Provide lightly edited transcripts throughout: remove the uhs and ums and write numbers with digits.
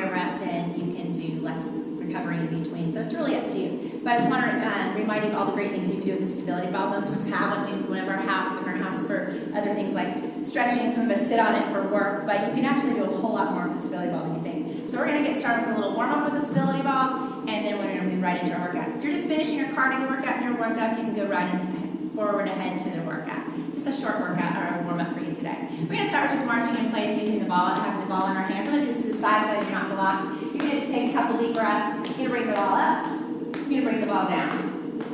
higher reps and you can do less recovery in between. So it's really up to you. But I just want to remind you of all the great things you can do with the stability ball. Most of us have one of our house, in our house for other things like stretching. Some of us sit on it for work, but you can actually do a whole lot more with the stability ball than you think. So we're going to get started with a little warm up with the stability ball, and then we're going to move right into our workout. If you're just finishing your cardio workout and you're warmed up, you can go right into forward ahead to the workout. Just a short workout or a warm up for you today. We're going to start with just marching in place using the ball and having the ball in our hands. I'm going to do this to the side so that you're not blocked. You're going to just take a couple deep breaths. You're going to bring the ball up. You're going to bring the ball down.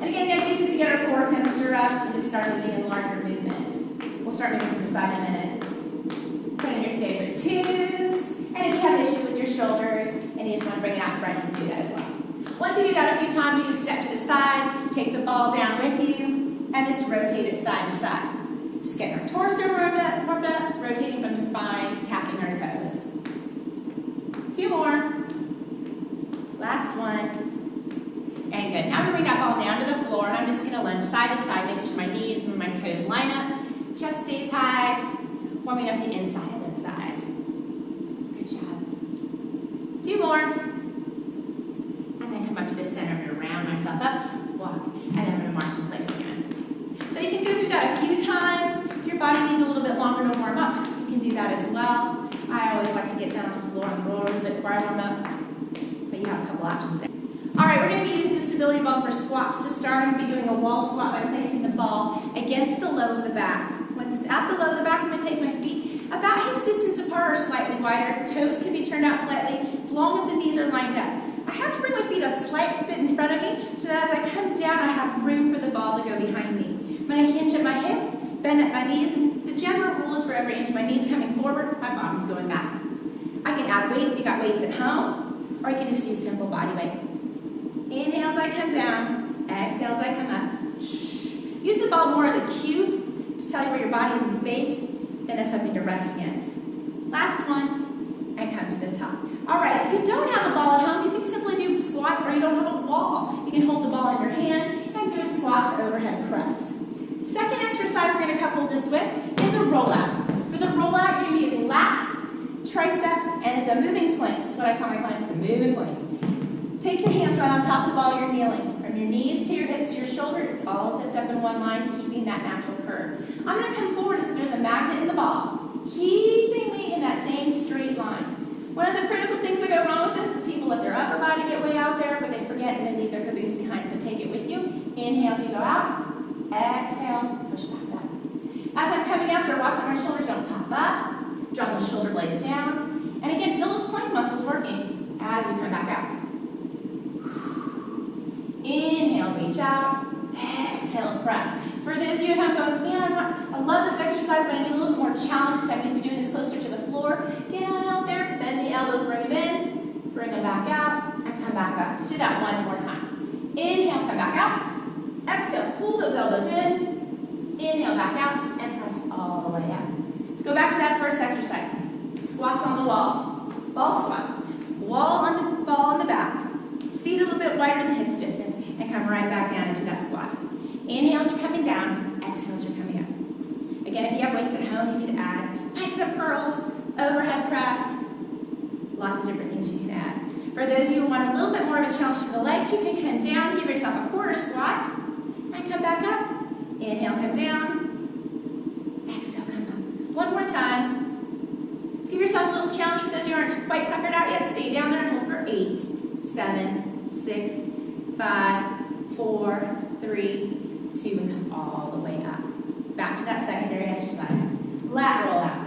And again, the idea is to get our core temperature up and just start moving in larger movements. We'll start moving from the side in a minute. Put in your favorite twos. And if you have issues with your shoulders and you just want to bring it out front, you can do that as well. Once you do that a few times, you just step to the side, take the ball down with you, and just rotate it side to side. Just getting our torso warmed up, rotating from the spine, tapping our toes. 2 more. Last one. And good. Now I'm going to bring that ball down to the floor, and I'm just going to lunge side to side, making sure my knees and my toes line up. Chest stays high, warming up the inside of those thighs. Good job. 2 more. And then come up to the center. I'm going to round myself up, walk, and then I'm going to march in place again. So you can go through that a few times. If your body needs a little bit longer to warm up, you can do that as well. I always like to get down on the floor and roll a little bit before I warm up, but you have a couple options there. All right, we're going to be using the stability ball for squats to start. I'm going to be doing a wall squat by placing the ball against the low of the back. Once it's at the low of the back, I'm going to take my feet about hips distance apart or slightly wider. Toes can be turned out slightly as long as the knees are lined up. I have to bring my feet a slight bit in front of me so that as I come down, I have room for the ball to go behind me. I'm going to hinge at my hips, bend at my knees, and the general rule is for every inch my knees are coming forward, my bottom's going back. I can add weight if you got weights at home, or you can just use simple body weight. Inhale as I come down, exhale as I come up. Use the ball more as a cue to tell you where your body is in space than as something to rest against. Last one, and come to the top. All right, if you don't have a ball at home, you can simply do squats, or you don't have a wall. You can hold the ball in your hand and do a squat to overhead press. Second exercise we're going to couple this with is a rollout. For the rollout, you're going to be using lats, triceps, and it's a moving plank. That's what I tell my clients, the moving plank. Take your hands right on top of the ball, you're kneeling. From your knees to your hips to your shoulder, it's all zipped up in one line, keeping that natural curve. I'm going to come forward as if there's a magnet in the ball, keeping me in that same straight line. One of the critical things that go wrong with this is people let their upper body get way out there, but they forget and then leave their caboose behind. So take it with you. Inhale as you go out. Exhale, push back up. As I'm coming out there, watch my shoulders don't pop up. Drop the shoulder blades down. And again, feel those plank muscles working as you come back out. Inhale, reach out. Exhale, press. For those of you at home going, man, I love this exercise, but I need a little bit more challenge because I'm used to doing this closer to the floor. Get on out there, bend the elbows, bring them in, bring them back out, and come back up. Let's do that one more time. Inhale, come back out. Exhale, pull those elbows in. Inhale, back out, and press all the way out. Let's go back to that first exercise. Squats on the wall. Ball squats. Wall on the ball in the back. Feet a little bit wider than hips distance, and come right back down into that squat. Inhales, you're coming down. Exhales, you're coming up. Again, if you have weights at home, you can add bicep curls, overhead press, lots of different things you can add. For those of you who want a little bit more of a challenge to the legs, you can come down, give yourself a quarter squat, and come back up. Inhale, come down. Exhale, come up. One more time. Let's give yourself a little challenge for those of you who aren't quite tuckered out yet. Stay down there and hold for 8, 7, 6, 5, 4, 3, 2, and come all the way up. Back to that secondary exercise. Lat roll out.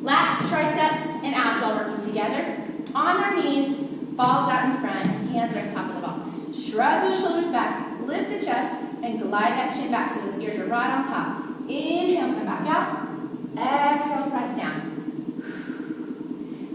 Lats, triceps, and abs all working together. On our knees, balls out in front, hands are on top of the ball. Shrug those shoulders back, lift the chest, and glide that chin back so those ears are right on top. Inhale, come back out. Exhale, press down.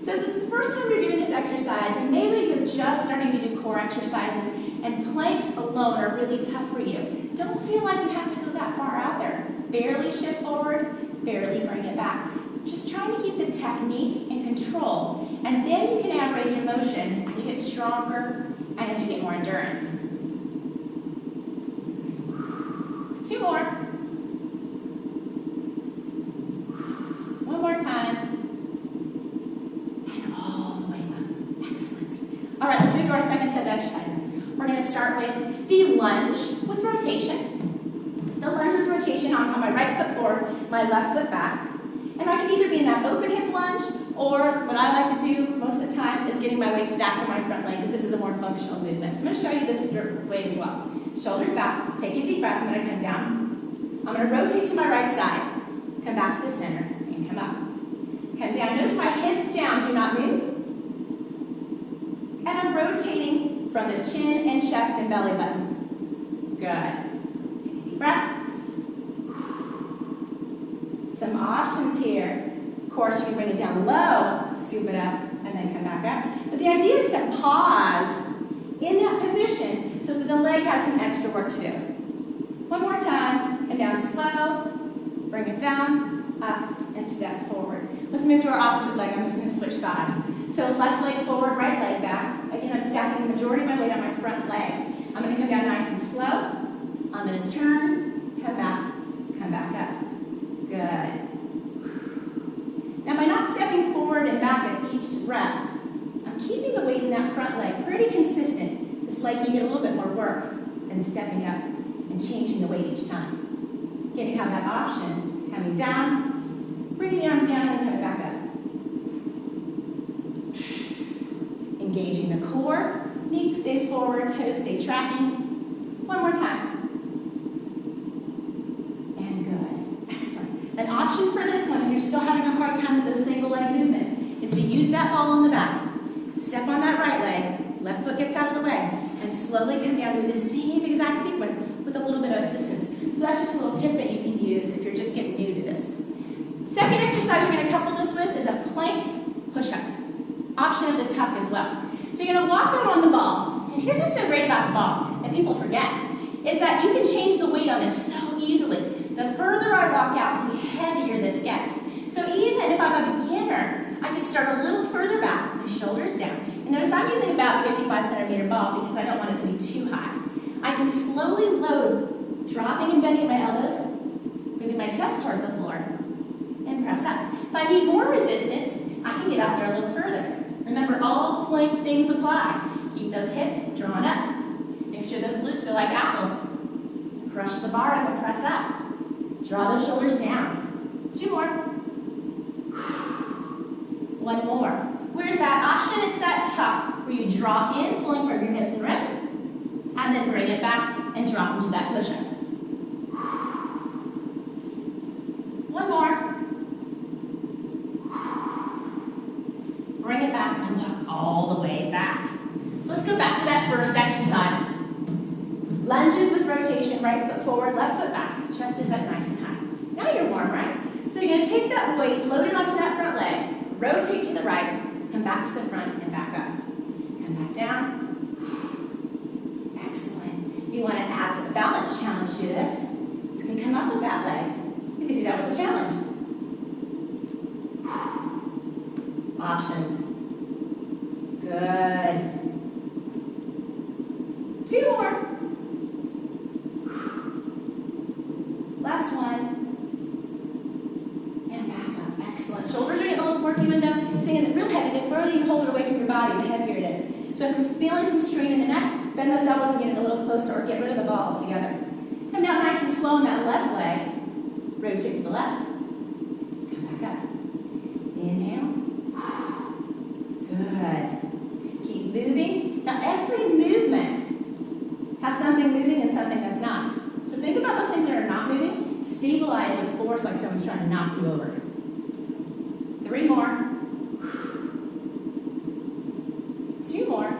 So this is the first time you're doing this exercise, and maybe you're just starting to do core exercises, and planks alone are really tough for you. Don't feel like you have to go that far out there. Barely shift forward, barely bring it back. Just trying to keep the technique and control, and then you can add range of motion as you get stronger and as you get more endurance. 2 more. One more time. And all the way up. All right, let's move to our second set of exercises. We're going to start with the lunge with rotation. The lunge with rotation on my right foot forward, my left foot back. And I can either be in that open hip lunge, or what I like to do most of the time is getting my weight stacked on my front leg, because this is a more functional movement. So I'm going to show you this way as well. Shoulders back, take a deep breath, I'm going to come down. I'm going to rotate to my right side, come back to the center, and come up. Come down, notice my hips down, do not move. And I'm rotating from the chin and chest and belly button. Good. Take a deep breath. Some options here. Of course, you can bring it down low, scoop it up, and then come back up. But the idea is to pause in that position so that the leg has some extra work to do. One more time. Come down slow, bring it down, up, and step forward. Let's move to our opposite leg. I'm just going to switch sides. So left leg forward, right leg back. Again, I'm stacking the majority of my weight on my front leg. I'm going to come down nice and slow. I'm going to turn, come back up. Good. Now, by not stepping forward and back at each rep, I'm keeping the weight in that front leg pretty consistent. This leg, you get a little bit more work than stepping up and changing the weight each time. Again, you have that option. Coming down, bringing the arms down, and coming back up. Engaging the core. Knee stays forward, toes stay tracking. One more time. An option for this one, if you're still having a hard time with those single leg movements, is to use that ball on the back. Step on that right leg, left foot gets out of the way, and slowly come down with the same exact sequence with a little bit of assistance. So that's just a little tip that you can use if you're just getting new to this. Second exercise you're going to couple this with is a plank push-up. Option of the tuck as well. So you're going to walk out on the ball, and here's what's so great about the ball, and people forget, is that you can change the weight on this so easily. The further I walk out, the heavier this gets. So even if I'm a beginner, I can start a little further back, my shoulders down. And notice I'm using about a 55 centimeter ball because I don't want it to be too high. I can slowly load, dropping and bending my elbows, moving my chest towards the floor, and press up. If I need more resistance, I can get out there a little further. Remember, all plank things apply. Keep those hips drawn up. Make sure those glutes feel like apples. Crush the bar as I press up. Draw those shoulders down. Two more. One more. Where's that option? It's that tuck, where you draw in, pulling from your hips and ribs, and then bring it back and drop into that push-up. One more. Bring it back and walk all the way back. So let's go back to that first exercise. Lunges with rotation, right foot forward, left foot back. Chest is up nice and high. Now you're warm, right? So you're going to take that weight, load it onto that front leg, rotate to the right, come back to the front and back up. Come back down. Excellent. You want to add some balance challenge to this. You can come up with that leg. You can see that was a challenge. Options. Good. Two more. Last one. And back up. Excellent. Shoulders are getting a little work even though seeing is it real heavy. The further you hold it away from your body, the heavier it is. So if you're feeling some strain in the neck, bend those elbows and get it a little closer or get rid of the ball altogether. Come down nice and slow on that left leg. Rotate to the left. Come back up. Inhale. Good. Keep moving. Now every movement has something moving and something that's not. So think about those things that are not moving. Stabilize with force like someone's trying to knock you over. 3 more. 2 more.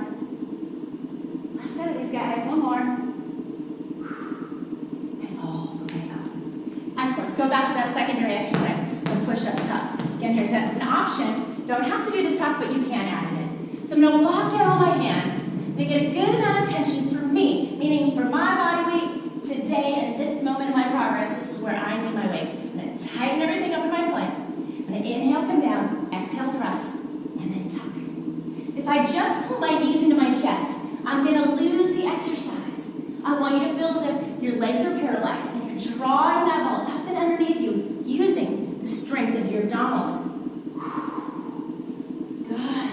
Last set of these guys. 1 more. And all the way up. Excellent. Let's go back to that secondary exercise, the push-up tuck. Again, here's an option. Don't have to do the tuck, but you can add it in. So I'm going to walk out on my hands and get a good amount of tension for me, meaning for my body weight today and this moment in my progress, this is where I need my weight. I'm going to tighten everything up in my plank. I'm going to inhale, come down, exhale, press, and then tuck. If I just pull my knees into my chest, I'm going to lose the exercise. I want you to feel as if your legs are paralyzed and you're drawing that ball up and underneath you using the strength of your abdominals. Good.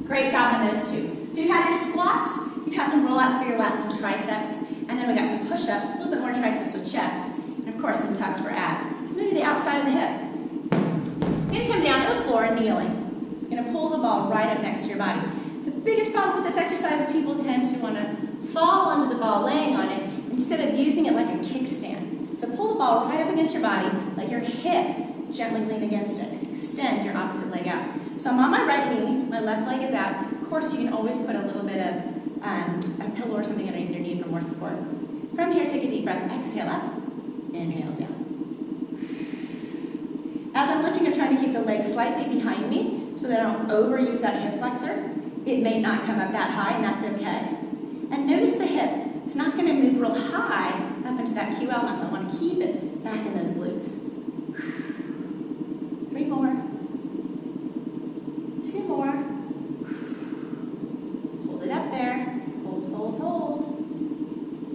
Great job on those two. So you've had your squats, you've had some rollouts for your lats and triceps, and then we got some push-ups, a little bit more triceps with chest, and of course some tucks for abs. Let's move to the outside of the hip. You're gonna come down to the floor and kneeling. You're gonna pull the ball right up next to your body. The biggest problem with this exercise is people tend to wanna fall onto the ball laying on it instead of using it like a kickstand. So pull the ball right up against your body, let your hip gently lean against it. Extend your opposite leg out. So I'm on my right knee, my left leg is out. Of course, you can always put a little bit of a pillow or something underneath your knee for more support. From here, take a deep breath, exhale up, inhale down. As I'm lifting, I'm trying to keep the leg slightly behind me so that I don't overuse that hip flexor. It may not come up that high, and that's okay. And notice the hip. It's not going to move real high up into that QL muscle. I want to keep it back in those glutes. 3 more. 2 more. Hold it up there. Hold, hold, hold.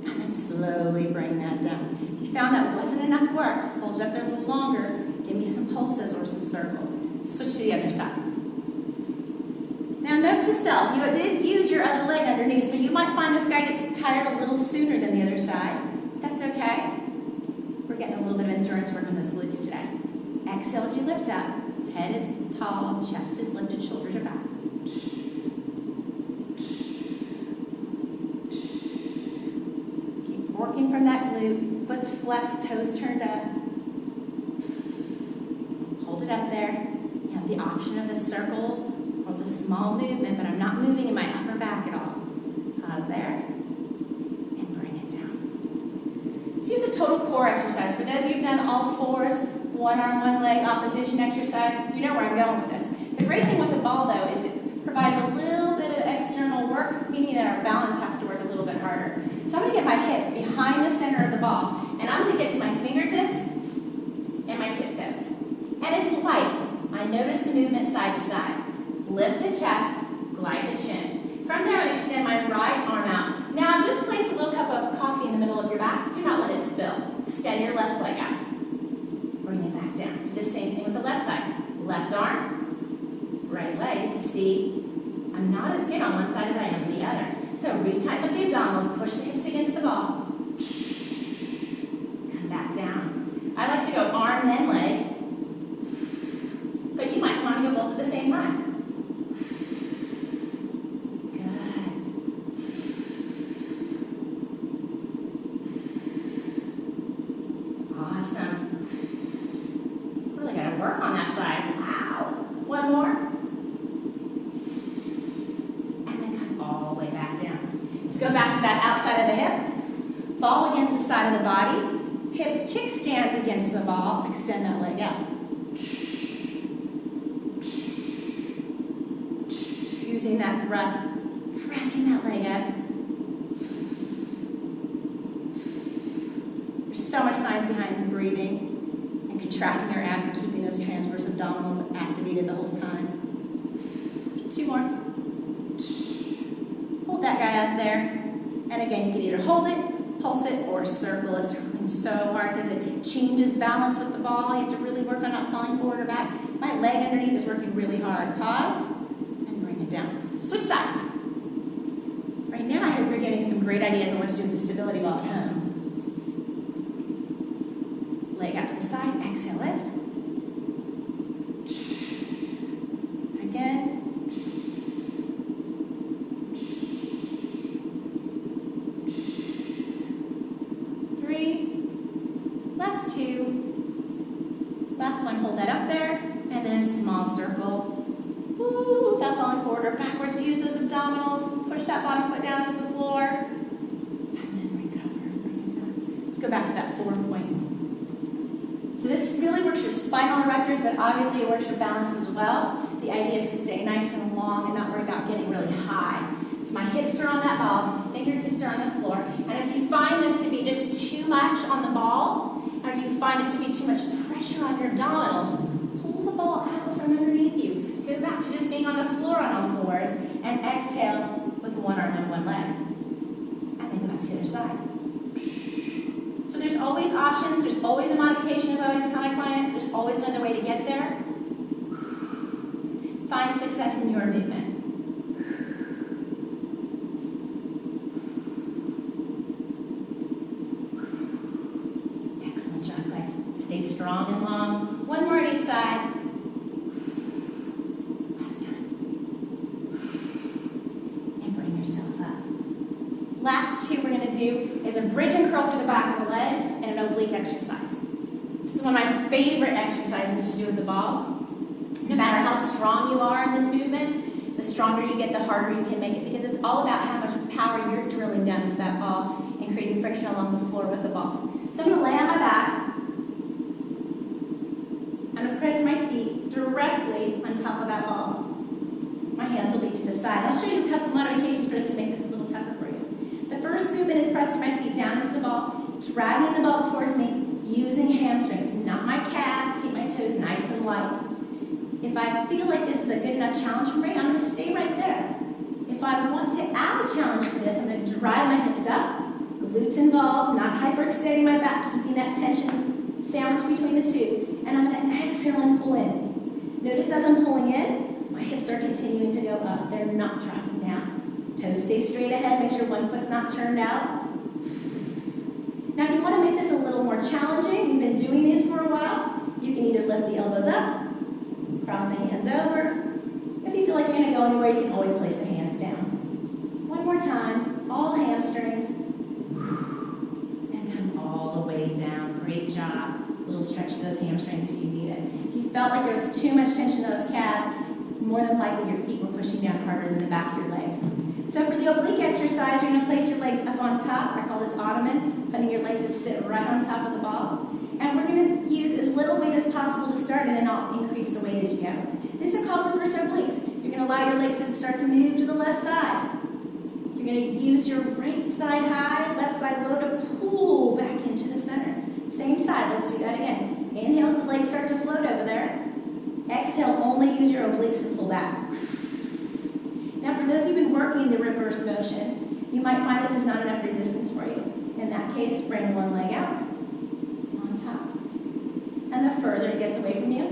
And then slowly bring that down. If you found that wasn't enough work, hold it up there a little longer. Give me some pulses or some circles. Switch to the other side. Now note to self, you did use your other leg underneath, so you might find this guy gets tired a little sooner than the other side. That's okay. We're getting a little bit of endurance work on those glutes today. Exhale as you lift up. Head is tall, chest is lifted, shoulders are back. Keep working from that glute. Foot's flexed, toes turned up. Hold it up there. You have the option of the circle or the small movement, but I'm not moving in my upper back at all. Pause there and bring it down. Let's use a total core exercise. For those of you who've done all fours, one arm, one leg, opposition exercise, you know where I'm going with this. The great thing with the ball, though, is it provides a little bit of external work, meaning that our balance has to work a little bit harder. So I'm going to get my hips behind the center of the ball, and I'm going to get to my fingertips and my tiptoes. And it's light. I notice the movement side to side. Lift the chest, glide the chin. From there, I'm going to extend my right arm out. Now, just place a little cup of coffee in the middle of your back. Do not let it spill. Extend your left leg out. Bring it back down. Do the same thing with the left side. Left arm, right leg. You can see I'm not as good on one side as I am on the other. So retighten up the abdominals, push the hips against the ball. Come back down. I like to go arm then leg, but you might want to go both at the same time. Go back to that outside of the hip, ball against the side of the body, hip kickstands against the ball, extend that leg out. Using that breath, pressing that leg up. There's so much science behind breathing and contracting your abs and keeping those transverse abdominals activated the whole time. 2 more. Hold that guy up there. And again, you can either hold it, pulse it, or circle it. Circling so hard because it changes balance with the ball. You have to really work on not falling forward or back. My leg underneath is working really hard. Pause and bring it down. Switch sides. Right now, I hope you're getting some great ideas on what to do with the stability ball at home. Leg out to the side, exhale, lift. Again. Last 2. Last one, hold that up there, and then a small circle. Woo, without falling forward or backwards. Use those abdominals. Push that bottom foot down to the floor. And then recover. Bring it down. Let's go back to that 4 point. So this really works for spinal erectors, but obviously it works for balance as well. The idea is to stay nice and long and not worry about getting really high. So my hips are on that ball, my fingertips are on the floor. And if you find this to be just too much on the ball, or you find it to be too much pressure on your abdominals, pull the ball out from underneath you. Go back to just being on the floor on all fours, and exhale with one arm and one leg. And then go back to the other side. So there's always options, there's always a modification, as I like to tell my clients, there's always another way to get there. Find success in your movement. Last two we're going to do is a bridge and curl through the back of the legs and an oblique exercise. This is one of my favorite exercises to do with the ball. No matter how strong you are in this movement, the stronger you get, the harder you can make it, because it's all about how much power you're drilling down into that ball and creating friction along the floor with the ball. So I'm going to lay on my back. I'm going to press my feet directly on top of that ball. My hands will be to the side. I'll show you a couple modifications first to make this a little tougher for you. The first movement is pressing my feet down into the ball, dragging the ball towards me, using hamstrings, not my calves. Keep my toes nice and light. If I feel like this is a good enough challenge for me, I'm going to stay right there. If I want to add a challenge to this, I'm going to drive my hips up, glutes involved, not hyperextending my back, keeping that tension sandwiched between the two. And I'm going to exhale and pull in. Notice as I'm pulling in, my hips are continuing to go up. They're not dropping down. Toes stay straight ahead. Make sure one foot's not turned out. Now, if you want to make this a little more challenging, you've been doing these for a while, you can either lift the elbows up, cross the hands over. If you feel like you're going to go anywhere, you can always place the hands down. One more time, all hamstrings. And come all the way down. Great job. A little stretch to those hamstrings if you need it. If you felt like there was too much tension in those calves, more than likely your feet were pushing down harder than the back of your legs. So for the oblique exercise, you're going to place your legs up on top. I call this ottoman, letting your legs just sit right on top of the ball. And we're going to use as little weight as possible to start, and then I'll increase the weight as you go. These are called reverse obliques. You're going to allow your legs to start to move to the left side. You're going to use your right side high, left side low to pull back into the center. Same side. Let's do that again. Inhale as the legs start to float over there. Exhale, only use your obliques to pull back. Now, for those who've been working the reverse motion, you might find this is not enough resistance for you. In that case, bring one leg out on top. And the further it gets away from you,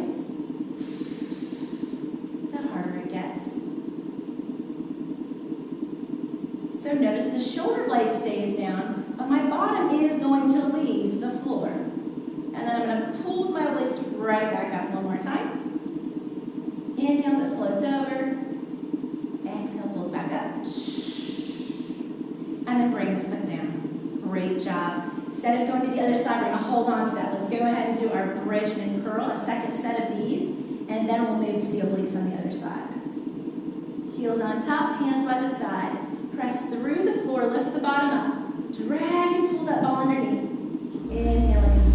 the harder it gets. So notice the shoulder blade stays down, but my bottom is going to leave the floor. And then I'm going to pull with my obliques right back up one more time. Inhale as it floats over. Exhale, pulls back up. And then bring the foot down. Great job. Instead of going to the other side, we're going to hold on to that. Let's go ahead and do our bridge and curl, a second set of these, and then we'll move to the obliques on the other side. Heels on top, hands by the side. Press through the floor, lift the bottom up. Drag and pull that ball underneath. Inhale and